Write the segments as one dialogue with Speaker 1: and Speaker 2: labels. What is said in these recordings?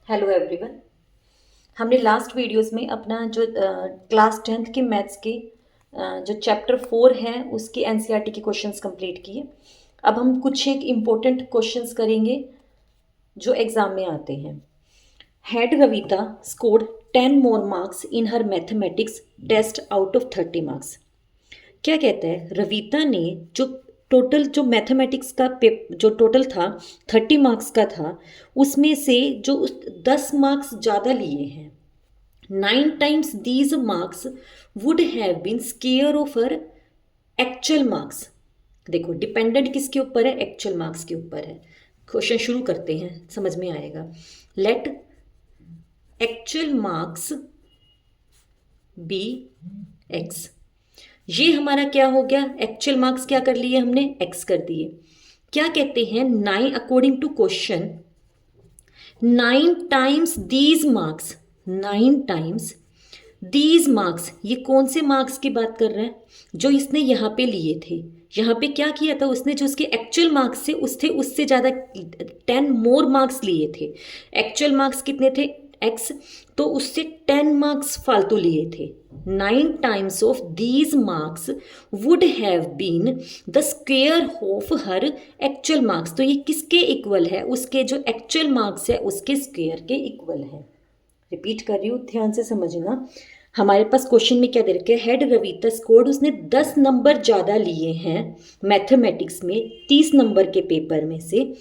Speaker 1: Hello everyone. हमने last videos में अपना जो क्लास 10th के मैथ्स के जो चैप्टर 4 है उसके एनसीईआरटी के क्वेश्चंस कंप्लीट किए। अब हम कुछ एक इम्पोर्टेंट क्वेश्चंस करेंगे जो एग्ज़ाम में आते हैं। Had Ravita scored 10 more marks in her mathematics test out of 30 marks. क्या कहता है, रविता ने जो टोटल जो मैथमेटिक्स का जो टोटल था 30 मार्क्स का था, उसमें से जो 10 मार्क्स ज़्यादा लिए हैं, 9 times these marks would have been square of her actual marks. देखो, डिपेंडेंट किसके ऊपर है? एक्चुअल मार्क्स के ऊपर है। क्वेश्चन शुरू करते हैं, समझ में आएगा। Let actual marks be x. ये हमारा क्या हो गया? एक्चुअल मार्क्स क्या कर लिए हमने? एक्स कर दिए। क्या कहते हैं? 9 according to question 9 times these marks, 9 times these marks. ये कौन से मार्क्स की बात कर रहे हैं? जो इसने यहाँ पे लिए थे। यहाँ पे क्या किया था उसने? जो उसके एक्चुअल मार्क्स से उससे ज़्यादा 10 मोर मार्क्स लिए थे। एक्चुअल मार्क्स कितने थे? एक्स। तो उससे 10 मार्क्स फालतू लिए थे। 9 times of these marks would have been the square of her actual marks. तो ये किसके इक्वल है? उसके जो एक्चुअल मार्क्स है उसके स्क्वेयर के इक्वल है। रिपीट कर रही हूँ, ध्यान से समझना। हमारे पास क्वेश्चन में क्या दे रखे है? हैड रविता स्कोर्ड, उसने 10 नंबर ज़्यादा लिए हैं मैथमेटिक्स में 30 नंबर के पेपर में से।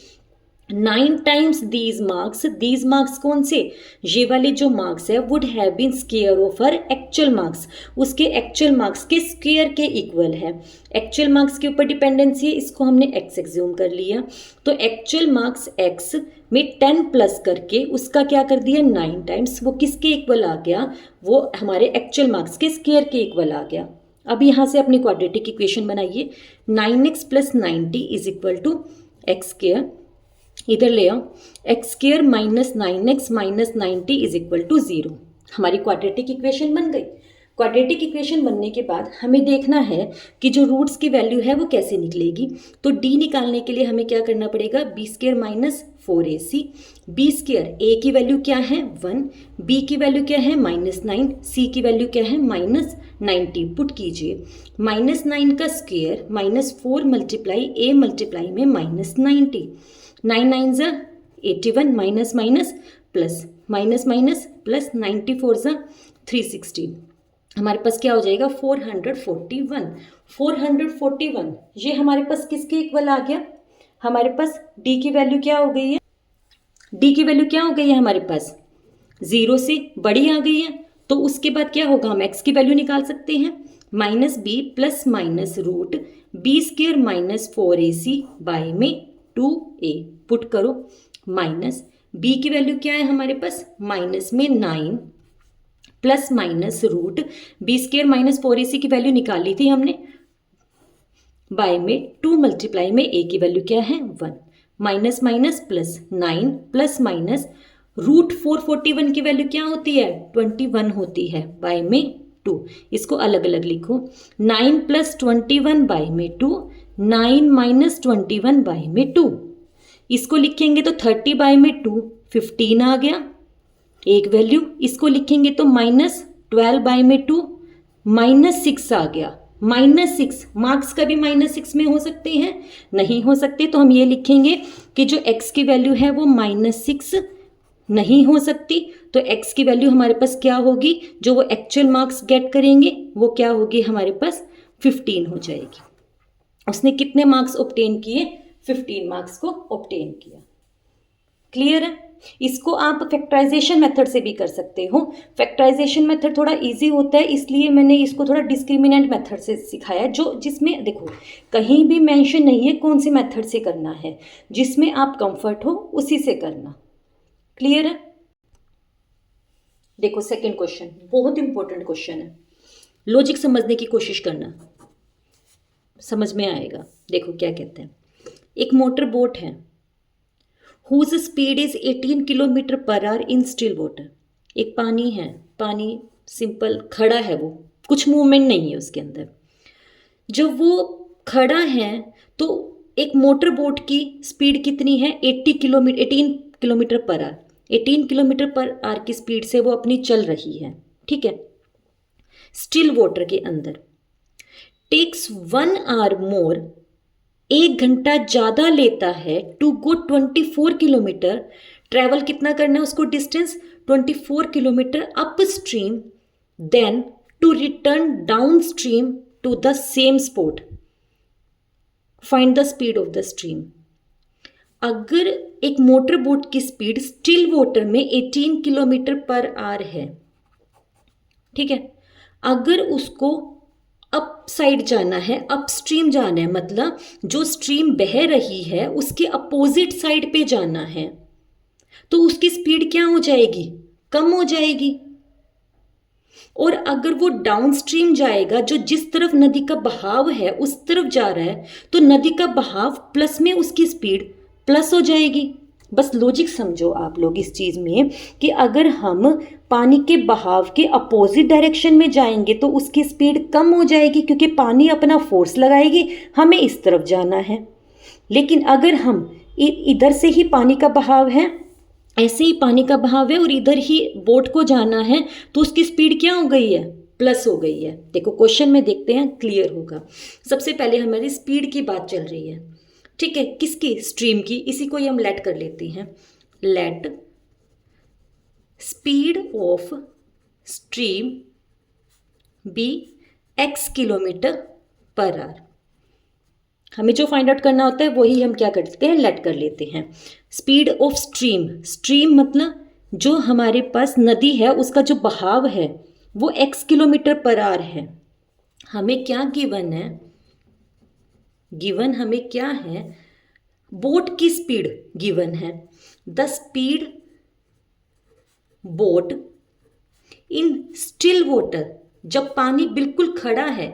Speaker 1: 9 टाइम्स दीज मार्क्स कौन से? ये वाले जो मार्क्स है would have been square of her actual marks, उसके एक्चुअल मार्क्स के स्क्वेयर के इक्वल है। एक्चुअल मार्क्स के ऊपर डिपेंडेंसी है, इसको हमने एक्स एग्ज्यूम कर लिया। तो एक्चुअल मार्क्स एक्स में 10 प्लस करके उसका क्या कर दिया? 9 टाइम्स। वो किसके इक्वल आ गया? वो हमारे एक्चुअल मार्क्स के स्क्वेयर के इक्वल आ गया। अब यहाँ से अपनी क्वाड्रेटिक इक्वेशन बनाइए। 9x plus 90 is equal to x square. इधर ले आओ, x square minus 9x minus 90 is equal to 0। हमारी क्वाड्रेटिक इक्वेशन बन गई। क्वाड्रेटिक इक्वेशन बनने के बाद हमें देखना है कि जो रूट्स की वैल्यू है वो कैसे निकलेगी। तो डी निकालने के लिए हमें क्या करना पड़ेगा? B square minus 4ac। B square, A की वैल्यू क्या है? 1, बी की वैल्यू क्या है? -9, सी की वैल्यू क्या है? -90। पुट कीजिए, -9 का स्क्वेयर -4 मल्टीप्लाई ए मल्टीप्लाई में -90। 9 9 ज़ा 81, minus minus plus, minus minus plus, 94 ज़ा 360। हमारे पास क्या हो जाएगा? 441। 441 ये हमारे पास किसके इक्वल आ गया? हमारे पास डी की वैल्यू क्या हो गई है? डी की वैल्यू क्या हो गई है हमारे पास? 0 से बड़ी आ गई है। तो उसके बाद क्या होगा? हम एक्स की वैल्यू निकाल सकते हैं। Minus b plus minus root b square minus 4ac by में 2a। पुट करो, माइनस b की वैल्यू क्या है हमारे पास? माइनस में 9 plus minus root b square minus 4ac की वैल्यू निकाली थी हमने, बाय में 2 मल्टीप्लाई में a की वैल्यू क्या है? 1। Minus minus plus, 9 plus minus root 441 की वैल्यू क्या होती है? 21 होती है, बाय में 2। इसको अलग अलग लिखो, 9 प्लस 21 बाय में 2, 9 माइनस 21 बाय में 2। इसको लिखेंगे तो 30 बाय में 2 15 आ गया एक वैल्यू। इसको लिखेंगे तो -12 बाय में 2 -6 आ गया। -6 मार्क्स कभी -6 में हो सकते हैं? नहीं हो सकते। तो हम ये लिखेंगे कि जो x की वैल्यू है वो -6 नहीं हो सकती। तो x की वैल्यू हमारे पास क्या होगी? जो वो एक्चुअल मार्क्स गेट करेंगे वो क्या होगी? हमारे पास 15 हो जाएगी। उसने कितने मार्क्स ऑब्टेन किए? 15 मार्क्स को ऑब्टेन किया। क्लियर है? इसको आप फैक्टराइजेशन मेथड से भी कर सकते हो। फैक्टराइजेशन मेथड थोड़ा इजी होता है, इसलिए मैंने इसको थोड़ा डिस्क्रिमिनेंट मेथड से सिखाया, जो जिसमें देखो कहीं भी मेंशन नहीं है कौन सी मेथड से करना है, जिसमें आप कंफर्ट हो उसी से करना। क्लियर है? देखो सेकंड क्वेश्चन बहुत इंपॉर्टेंट क्वेश्चन है, लॉजिक समझने की कोशिश करना, समझ में आएगा। देखो क्या कहते हैं, एक मोटर बोट है whose speed is 18 kilometre per our in still water. एक पानी है, पानी सिंपल खड़ा है, वो कुछ मूवमेंट नहीं है उसके अंदर। जब वो खड़ा है तो एक मोटर बोट की स्पीड कितनी है? 18 kilometre per our. 18 kilometre per our की स्पीड से वो अपनी चल रही है, ठीक है, स्टिल वाटर के अंदर। टेक्स 1 आवर मोर, 1 घंटा ज़्यादा लेता है टू गो 24 किलोमीटर, ट्रैवल कितना करना है उसको distance 24 kilometre up stream, then to return down stream to the same spot, find the speed of the stream. अगर एक मोटर बोट की स्पीड स्टिल वाटर में 18 किलोमीटर पर आवर है, ठीक है, अगर उसको अप साइड जाना है, अप स्ट्रीम जाना है, मतलब जो स्ट्रीम बह रही है उसके अपोजिट साइड पे जाना है, तो उसकी स्पीड क्या हो जाएगी, कम हो जाएगी। और अगर वो डाउन स्ट्रीम जाएगा, जो जिस तरफ नदी का बहाव है उस तरफ जा रहा है, तो नदी का बहाव प्लस में उसकी स्पीड प्लस हो जाएगी। बस लॉजिक समझो आप लोग इस चीज़ में कि अगर हम पानी के बहाव के अपोजिट डायरेक्शन में जाएंगे तो उसकी स्पीड कम हो जाएगी, क्योंकि पानी अपना फोर्स लगाएगी, हमें इस तरफ जाना है। लेकिन अगर हम इधर से ही पानी का बहाव है, ऐसे ही पानी का बहाव है और इधर ही बोट को जाना है, तो उसकी स्पीड क्या हो गई है, प्लस हो गई है। देखो क्वेश्चन में देखते हैं, क्लियर होगा। सबसे पहले हमारी स्पीड की बात चल रही है, ठीक है, किसकी, स्ट्रीम की। इसी को ही हम लेट कर लेते हैं, let speed of stream be x kilometre per hour. हमें जो फाइंड आउट करना होता है वही हम क्या करते हैं, लेट कर लेते हैं। स्पीड ऑफ स्ट्रीम, स्ट्रीम मतलब जो हमारे पास नदी है उसका जो बहाव है वो x किलोमीटर पर आवर है। हमें क्या गिवन है, गिवन हमें क्या है, बोट की स्पीड गिवन है। The speed boat in still water, जब पानी बिल्कुल खड़ा है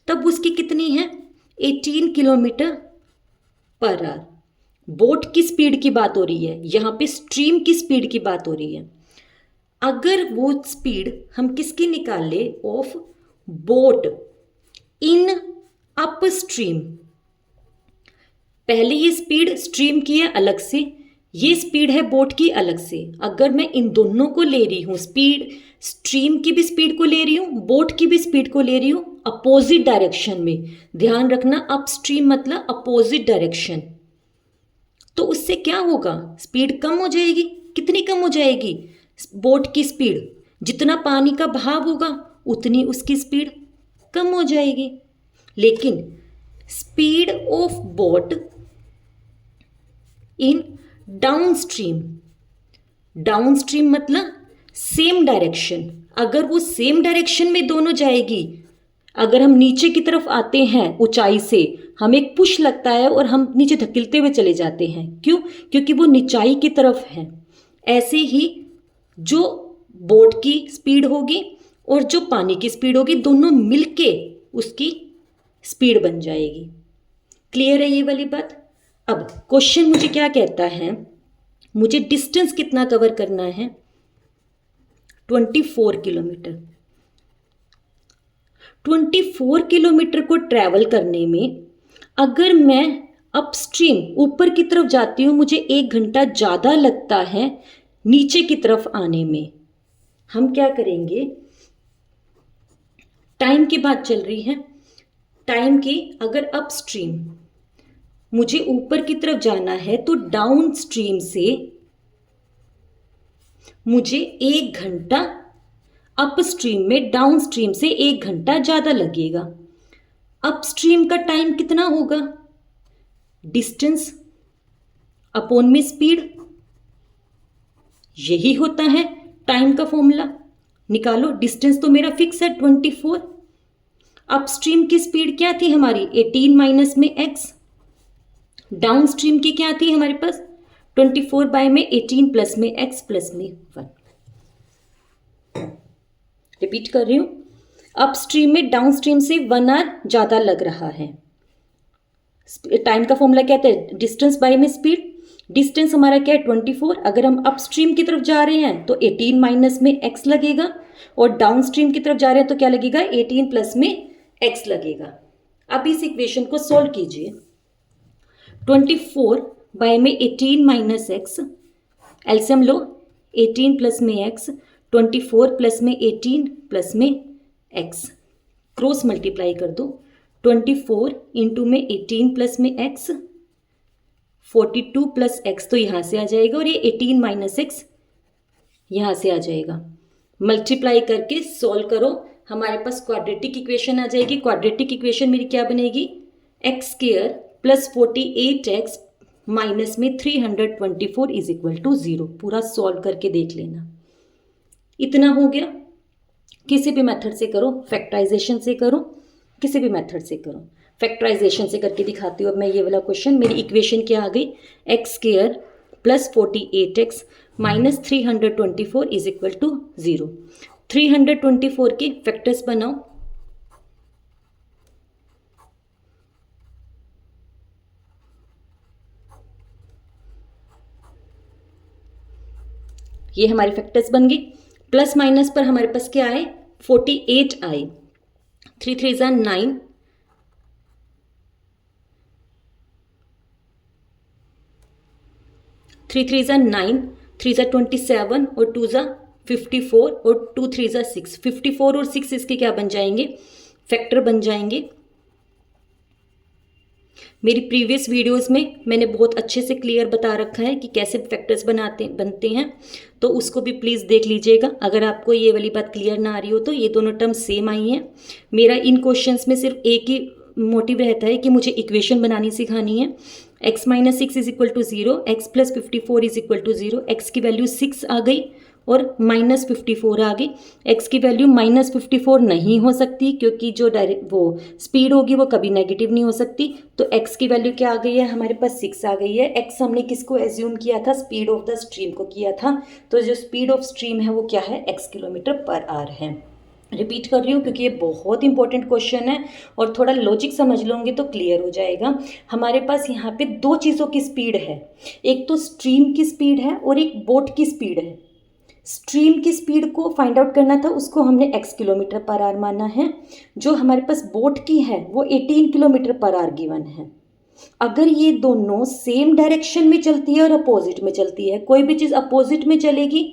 Speaker 1: तब उसकी कितनी है, 18 किलोमीटर पर आवर। बोट की स्पीड की बात हो रही है, यहाँ पे स्ट्रीम की स्पीड की बात हो रही है। अगर वो स्पीड हम किसकी निकाले, of boat in up stream, पहले ये स्पीड स्ट्रीम की है अलग से, ये स्पीड है बोट की अलग से। अगर मैं इन दोनों को ले रही हूँ, स्पीड स्ट्रीम की भी स्पीड को ले रही हूँ, बोट की भी स्पीड को ले रही हूँ, अपोजिट डायरेक्शन में, ध्यान रखना अप स्ट्रीम मतलब अपोजिट डायरेक्शन, तो उससे क्या होगा, स्पीड कम हो जाएगी। कितनी कम हो जाएगी, बोट की स्पीड, जितना पानी का बहाव होगा उतनी उसकी स्पीड कम हो जाएगी। लेकिन speed of boat in down stream, down stream मतलब सेम डायरेक्शन, अगर वो सेम डायरेक्शन में दोनों जाएगी, अगर हम नीचे की तरफ आते हैं ऊंचाई से, हमें एक पुश लगता है और हम नीचे धकेलते हुए चले जाते हैं, क्यों, क्योंकि वो नीचाई की तरफ है। ऐसे ही जो बोट की स्पीड होगी और जो पानी की स्पीड होगी, दोनों मिलके उसकी स्पीड बन जाएगी। क्लियर है ये वाली बात। अब क्वेश्चन मुझे क्या कहता है, मुझे डिस्टेंस कितना कवर करना है, 24 किलोमीटर। 24 किलोमीटर को ट्रैवल करने में अगर मैं अपस्ट्रीम ऊपर की तरफ जाती हूँ, मुझे 1 घंटा ज़्यादा लगता है नीचे की तरफ आने में। हम क्या करेंगे, टाइम की बात चल रही है, टाइम की, अगर अपस्ट्रीम मुझे ऊपर की तरफ जाना है तो डाउन स्ट्रीम से मुझे 1 घंटा, अपस्ट्रीम में डाउन स्ट्रीम से 1 घंटा ज़्यादा लगेगा। अपस्ट्रीम का टाइम कितना होगा, डिस्टेंस अपॉन में स्पीड, यही होता है टाइम का फॉर्मूला। निकालो, डिस्टेंस तो मेरा फिक्स है 24, अपस्ट्रीम की स्पीड क्या थी हमारी 18 माइनस में x, डाउन स्ट्रीम की क्या थी हमारे पास 24 बाय में 18 प्लस में x प्लस में 1। रिपीट कर रही हूं, अपस्ट्रीम में डाउन स्ट्रीम से 1 आवर ज़्यादा लग रहा है। टाइम का फॉर्मूला क्या है, डिस्टेंस बाय में स्पीड। डिस्टेंस हमारा क्या है 24, अगर हम अपस्ट्रीम की तरफ जा रहे हैं तो 18 माइनस में x लगेगा, और डाउन स्ट्रीम की तरफ जा रहे हैं तो क्या लगेगा 18 प्लस में x लगेगा। अब इस इक्वेशन को सोल्व कीजिए, 24 बाय में 18 माइनस एक्स, एलसीएम लो, 18 प्लस में x, 24 प्लस में 18 प्लस में x, क्रॉस मल्टीप्लाई कर दो। 24 इंटू में 18 प्लस में x, 42 प्लस x तो यहाँ से आ जाएगा, और ये 18 माइनस x यहाँ से आ जाएगा। मल्टीप्लाई करके सॉल्व करो, हमारे पास क्वाड्रेटिक इक्वेशन आ जाएगी। क्वाड्रेटिक इक्वेशन मेरी क्या बनेगी, x square plus 48x minus में 324 इज इक्वल टू 0। पूरा सॉल्व करके देख लेना। इतना हो गया। किसी भी मेथड से करो, फैक्टराइजेशन से करो, किसी भी मेथड से करो। फैक्टराइजेशन से करके दिखाती हूँ अब मैं ये वाला क्वेश्चन। मेरी इक्वेशन क्या आ गई, x square plus 48x minus 324 is equal to 0। 324 के फैक्टर्स बनाओ। ये हमारे फैक्टर्स बन गए। प्लस माइनस पर हमारे पास क्या आए, 48 आए। 3 3 ज़ा 9, 3 3 ज़ा 9, 3 ज़ा 27 और 2 ज़ा 54 और 2 3 ज़ा 6। 54 और 6 इसके क्या बन जाएंगे, फैक्टर बन जाएंगे। मेरी प्रीवियस वीडियोस में मैंने बहुत अच्छे से क्लियर बता रखा है कि कैसे फैक्टर्स बनते हैं, तो उसको भी प्लीज़ देख लीजिएगा। अगर आपको ये वाली बात क्लियर ना आ रही हो तो ये दोनों टर्म सेम आई हैं। मेरा इन क्वेश्चंस में सिर्फ एक ही मोटिव रहता है कि मुझे इक्वेशन बनानी सिखानी है। x minus 6 is equal to 0, x plus 54 is equal to 0। X की वैल्यू 6 आ गई और माइनस 54 आ गई। x की वैल्यू माइनस 54 नहीं हो सकती, क्योंकि जो वो स्पीड होगी वो कभी नेगेटिव नहीं हो सकती। तो x की वैल्यू क्या आ गई है, हमारे पास 6 आ गई है। x हमने किसको एज्यूम किया था, स्पीड ऑफ द स्ट्रीम को किया था। तो जो स्पीड ऑफ स्ट्रीम है वो क्या है, x किलोमीटर पर आवर है। रिपीट कर रही हूँ क्योंकि ये बहुत इंपॉर्टेंट क्वेश्चन है, और थोड़ा लॉजिक समझ लोगे तो क्लियर हो जाएगा। हमारे पास यहाँ पे दो चीज़ों की स्पीड है, एक तो स्ट्रीम की स्पीड है और एक बोट की स्पीड है। स्ट्रीम की स्पीड को फाइंड आउट करना था, उसको हमने x किलोमीटर पर आवर माना है। जो हमारे पास बोट की है वो 18 किलोमीटर पर आवर गिवन है। अगर ये दोनों सेम डायरेक्शन में चलती है और अपोजिट में चलती है, कोई भी चीज़ अपोजिट में चलेगी,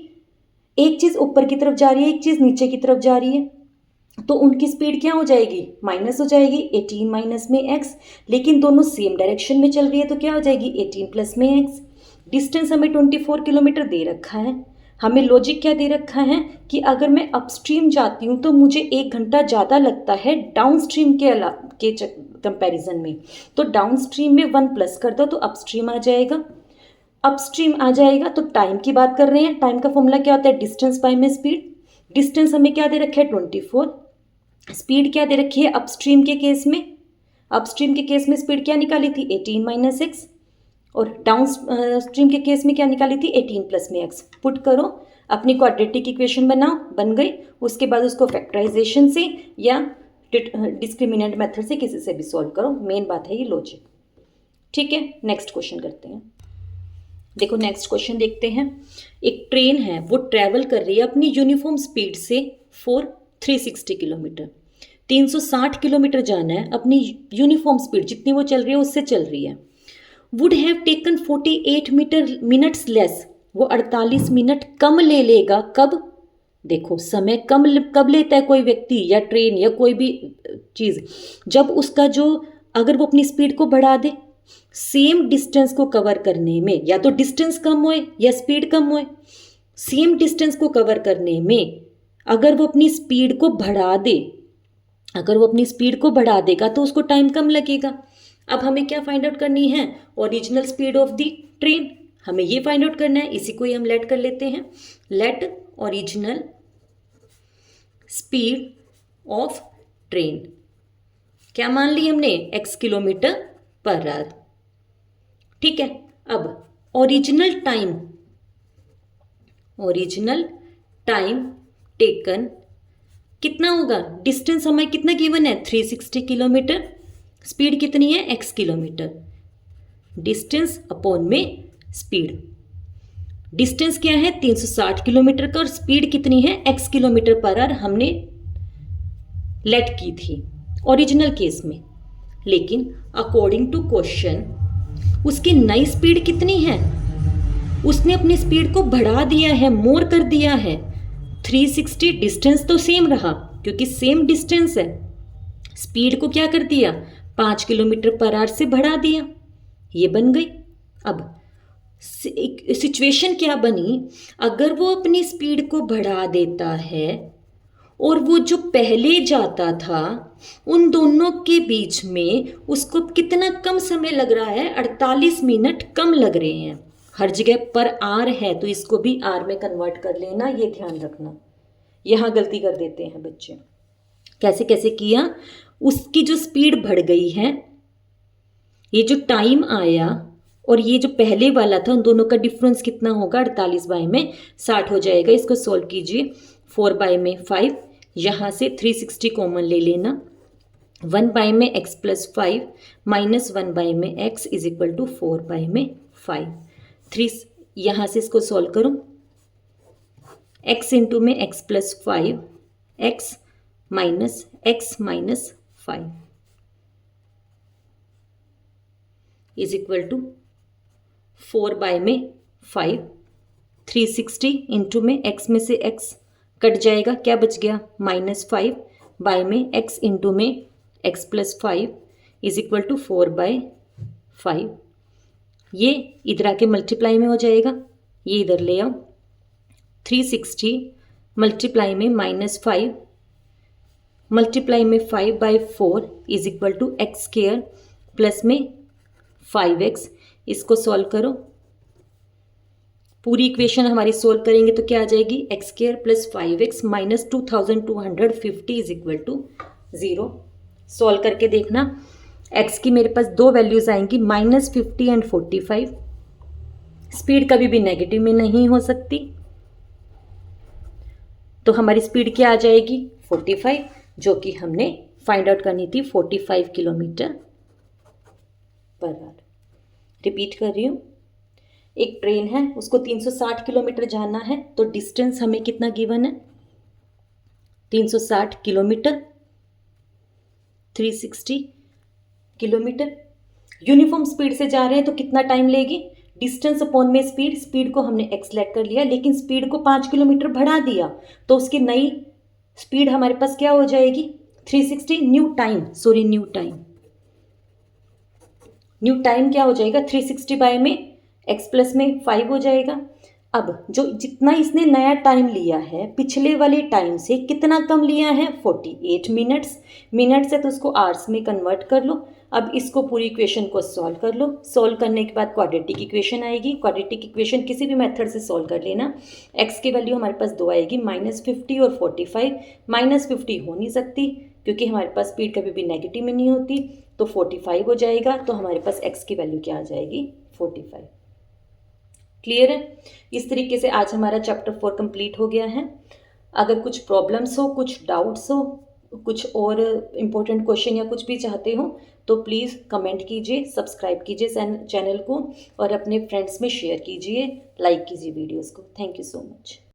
Speaker 1: एक चीज़ ऊपर की तरफ जा रही है, एक चीज़ नीचे की तरफ जा रही है, तो उनकी स्पीड क्या हो जाएगी, माइनस हो जाएगी। 18 माइनस में x, लेकिन दोनों सेम डायरेक्शन में चल रही है तो क्या हो जाएगी, 18 प्लस में x। डिस्टेंस हमें 24 किलोमीटर दे रखा है। हमें लॉजिक क्या दे रखा है कि अगर मैं अपस्ट्रीम जाती हूँ तो मुझे 1 घंटा ज़्यादा लगता है डाउन स्ट्रीम के कंपैरिजन में। तो डाउन स्ट्रीम में 1 प्लस कर दो तो अपस्ट्रीम आ जाएगा। अपस्ट्रीम आ जाएगा तो टाइम की बात कर रहे हैं। टाइम का फॉर्मूला क्या होता है, डिस्टेंस बाय में स्पीड। डिस्टेंस हमें क्या दे रखा है, 24। स्पीड क्या दे रखी है अपस्ट्रीम के केस में, अपस्ट्रीम के केस में स्पीड क्या निकाली थी, 18 माइनस एक्स। और डाउन स्ट्रीम के केस में क्या निकाली थी, 18 प्लस में एक्स। पुट करो, अपनी क्वाड्रेटिक इक्वेशन बनाओ, बन गई। उसके बाद उसको फैक्टराइजेशन से या डिस्क्रिमिनेंट मेथड से किसी से भी सॉल्व करो। मेन बात है ये लॉजिक। ठीक है, नेक्स्ट क्वेश्चन करते हैं। देखो नेक्स्ट क्वेश्चन देखते हैं। एक ट्रेन है, वो ट्रैवल कर रही है अपनी यूनिफॉर्म स्पीड से फॉर 360 किलोमीटर। 360 किलोमीटर जाना है अपनी यूनिफॉर्म स्पीड, जितनी वो चल रही है उससे चल रही है। Would have taken 48 minutes less, वो 48 मिनट कम ले लेगा। कब, देखो समय कब लेता है कोई व्यक्ति या ट्रेन या कोई भी चीज़, जब उसका जो, अगर वो अपनी स्पीड को बढ़ा दे सेम डिस्टेंस को कवर करने में, या तो डिस्टेंस कम होए या स्पीड कम होए, सेम डिस्टेंस को कवर करने में अगर वो अपनी स्पीड को बढ़ा दे, अगर वो अपनी स्पीड को बढ़ा देगा तो उसको टाइम कम लगेगा। अब हमें क्या फाइंड आउट करनी है, original speed of the train, हमें ये फाइंड आउट करना है। इसी को ही हम लेट कर लेते हैं, let original speed of train. क्या मान ली हमने, x किलोमीटर पर आवर। ठीक है, अब ओरिजिनल टाइम टेकन कितना होगा, डिस्टेंस हमें कितना गिवन है, 360 किलोमीटर, स्पीड कितनी है, x किलोमीटर, डिस्टेंस अपॉन में स्पीड। डिस्टेंस क्या है 360 किलोमीटर का, और स्पीड कितनी है, x किलोमीटर पर आवर हमने लेट की थी ओरिजिनल केस में। लेकिन अकॉर्डिंग टू क्वेश्चन उसकी नई स्पीड कितनी है, उसने अपनी स्पीड को बढ़ा दिया है, मोर कर दिया है। 360 डिस्टेंस तो सेम रहा क्योंकि सेम डिस्टेंस है, स्पीड को क्या कर दिया 5 किलोमीटर पर आवर से बढ़ा दिया, ये बन गई। अब सिचुएशन क्या बनी, अगर वो अपनी स्पीड को बढ़ा देता है और वो जो पहले जाता था उन दोनों के बीच में उसको कितना कम समय लग रहा है, 48 मिनट कम लग रहे हैं। हर जगह पर आर है तो इसको भी आर में कन्वर्ट कर लेना, ये ध्यान रखना। यहाँ गलती कर देते हैं बच्चे। कैसे कैसे किया, उसकी जो स्पीड बढ़ गई है, ये जो टाइम आया और ये जो पहले वाला था, उन दोनों का डिफरेंस कितना होगा 48 बाय में 60 हो जाएगा। इसको सॉल्व कीजिए, 4 बाय में 5, यहाँ से 360 कॉमन ले लेना, 1 बाय में x प्लस 5 माइनस 1 बाय में x is equal to 4 by में 5। 3 यहाँ से इसको सॉल्व करो, x इंटू में x plus 5 x minus 5 is equal to 4 by में 5। 360 इंटू में x में से x कट जाएगा, क्या बच गया -5 बाय में x इंटू में x plus 5 is equal to 4 by 5। ये इधर आके मल्टीप्लाई में हो जाएगा, ये इधर ले आओ। 360 मल्टीप्लाई में -5 मल्टीप्लाई में 5 by 4 is equal to x square plus में 5x। इसको सॉल्व करो, पूरी इक्वेशन हमारी सोल्व करेंगे तो क्या आ जाएगी, x square plus 5x minus 2250 is equal to 0। Solve करके देखना, x की मेरे पास दो वैल्यूज आएंगी -50 एंड 45। स्पीड कभी भी नेगेटिव में नहीं हो सकती, तो हमारी स्पीड क्या आ जाएगी 45, जो कि हमने फाइंड आउट करनी थी 45 किलोमीटर पर आवर। रिपीट कर रही हूँ, एक ट्रेन है, उसको 360 किलोमीटर जाना है, तो डिस्टेंस हमें कितना गिवन है 360 किलोमीटर, 360 किलोमीटर। यूनिफॉर्म स्पीड से जा रहे हैं तो कितना टाइम लेगी, डिस्टेंस अपॉन में स्पीड, स्पीड को हमने एक्स लेट कर लिया, लेकिन स्पीड को 5 किलोमीटर बढ़ा दिया तो उसकी नई स्पीड हमारे पास क्या हो जाएगी 360 न्यू टाइम क्या हो जाएगा 360 बाय में x प्लस में 5 हो जाएगा। अब जो जितना इसने नया टाइम लिया है पिछले वाले टाइम से कितना कम लिया है 48 मिनट्स है, तो उसको आवर्स में कन्वर्ट कर लो। अब इसको पूरी इक्वेशन को सॉल्व कर लो, सॉल्व करने के बाद क्वाड्रेटिक इक्वेशन आएगी। क्वाड्रेटिक इक्वेशन किसी भी मेथड से सॉल्व कर लेना। x की वैल्यू हमारे पास दो आएगी -50 और 45। -50 हो नहीं सकती क्योंकि हमारे पास स्पीड कभी भी नेगेटिव में नहीं होती, तो 45 हो जाएगा, तो हमारे पास x की वैल्यू क्या आ जाएगी 45। क्लियर है। इस तरीके से आज हमारा चैप्टर 4 कंप्लीट हो गया है। अगर कुछ प्रॉब्लम्स हो, कुछ डाउट्स हो, कुछ और इम्पोर्टेंट क्वेश्चन या कुछ भी चाहते हो तो प्लीज़ कमेंट कीजिए, सब्सक्राइब कीजिए चैनल को और अपने फ्रेंड्स में शेयर कीजिए, लाइक कीजिए वीडियोस को। Thank you so much.